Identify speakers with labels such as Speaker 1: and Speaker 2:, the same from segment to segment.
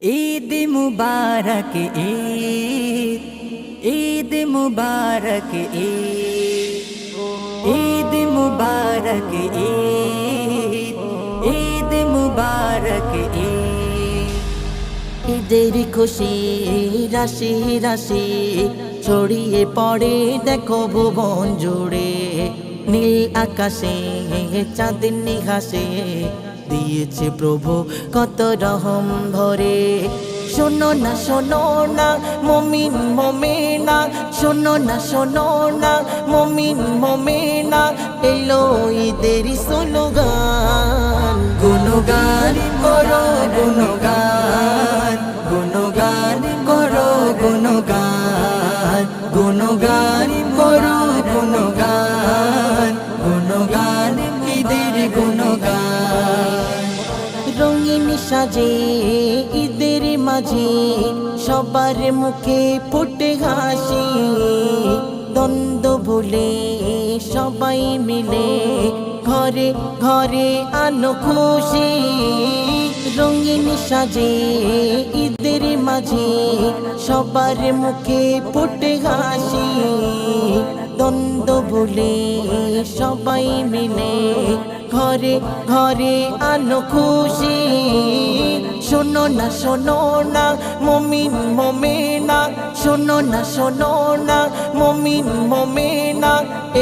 Speaker 1: ईद मुबारक ईद, ईद मुबारक ईद, ईद मुबारक ईद, ईद मुबारक ईद। ঈদের খুশি রাশি রাশি ছড়িয়ে পড়ে দেখো ভুবন জুড়ে, নীল আকাশে চাঁদনি হাসে দিয়েছে প্রভু কত রহম ভরে। শোনো না মুমিন মুমিনা, শোনো না মুমিন মুমিনা, এলো ঈদের স্লোগান। গুণগান করো গুণগান, গুণগান করো গুণগান, গুণগান করো গুণগান, গুণগান ঈদের গুণগান। রঙিন সাজে ঈদের মাঝে সবার মুখে ফুটে হাসি, দ্বন্দ্ব ভুলে সবাই মিলে ঘরে ঘরে আনো খুশি। রঙিন সাজে ঈদের মাঝে সবার মুখে ফুটে হাসি, দ্বন্দ্ব ভুলে সবাই মিলে ঘরে ঘরে আনো খুশি। শোনো না মুমিন মুমিনা, শোনো না মুমিন মুমিনা,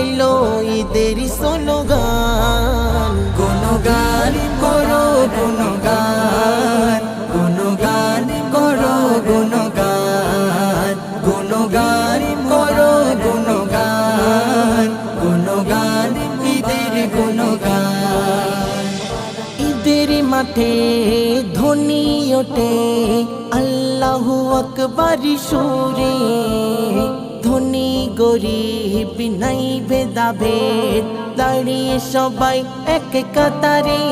Speaker 1: এলো ঈদের স্লোগান। গুণগান করো গুণগান, গুণগান করো গুণগান, গুণগান করো গুণগান, গুণগান ঈদের গুণগান। ঈদের মাঠে ধ্বনি ওঠে আল্লাহু আকবার সুরে, ধনী গরিব নাই ভেদাভেদ দাঁড়িয়ে সবাই এক কাতারে।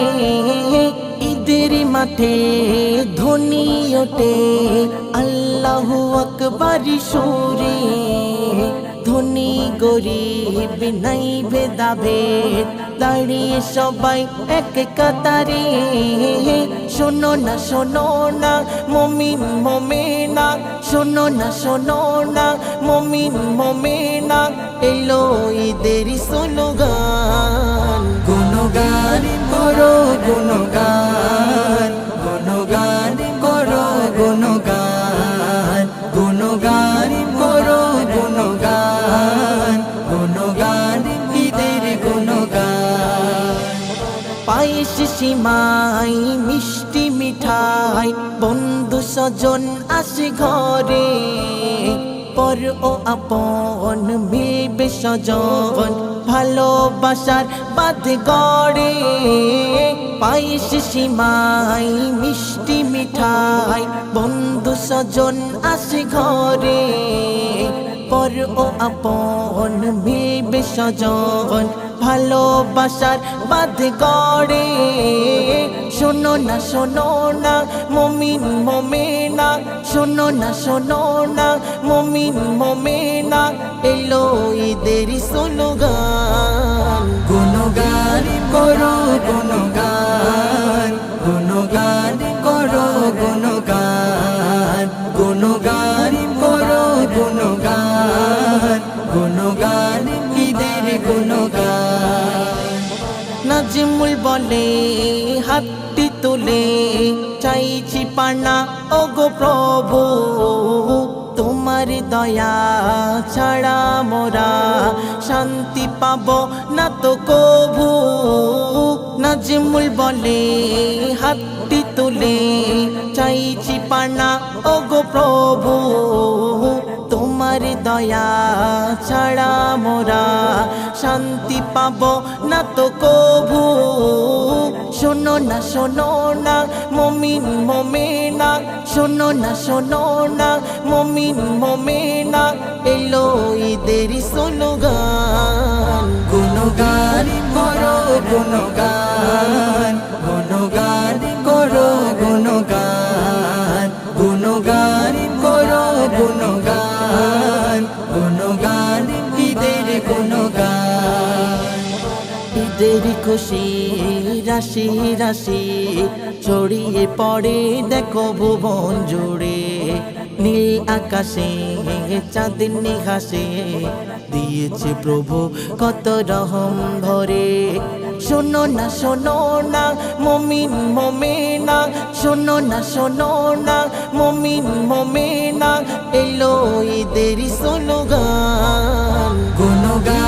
Speaker 1: ঈদের মাঠে ধ্বনি ওঠে আল্লাহু আকবার সুরে, ধনী গরিব নাই ভেদাভেদ দাঁড়িয়ে সবাই এক কাতারে। শোনো না মুমিন মুমিনা, শোনো না মুমিন মুমিনা, এলো ঈদের স্লোগান। গুণগান করো গুণগান, গুণগান করো গুণগান, গুণগান করো গুণগান, গুণগান ঈদের গুণগান। পায়েস সিমাই মিষ্টি মিঠাই বন্ধু স্বজন আসে ঘরে, পর ও আপন মিলবে স্বজন ভালোবাসার বাঁধ গড়ে। পায়েস সিমাই মিষ্টি মিঠাই বন্ধু স্বজন আসে ঘরে, পর ও আপন মিলবে স্বজন ভালোবাসার বাঁধ গড়ে। শোনো না মুমিন মুমিনা, শোনো না মুমিন মুমিনা, এলো ঈদের স্লোগান। গুণগান করো গুণগান, গুণগান করো গুণগান, গুণগান করো গুণগান, গুণগান ঈদের গুণগান। নাজিমুল বলে হাতটি তুলে চাইছি পানা ওগো প্রভু, তোমার দয়া ছাড়া মোরা শান্তি পাবো না তো কভু। নাজিমুল বলে হাতটি তুলে চাইছি পানা ওগো প্রভু, তোমার দয়া ছাড়া মোরা শান্তি পাবো না তো কভু। শোনো না মুমিন মুমিনা, শোনো না মুমিন মুমিনা, এলো ঈদের স্লোগান। গুণগান করো গুণগান, গুণগান করো গুণগান, গুণগান করো গুণগান, গুণগান ঈদের গুণগান। ঈদের খুশি
Speaker 2: হাসি রাশি ছড়িয়ে পড়ে দেখো ভুবন জুড়ে। নীল আকাশে চাঁদনি হাসে দিয়েছে প্রভু কত রহম ভরে। শোনো না মমিন মমেনা, শোনো না মমিন মমেনা, এলো ঈদের স্লোগান।
Speaker 1: গুণগান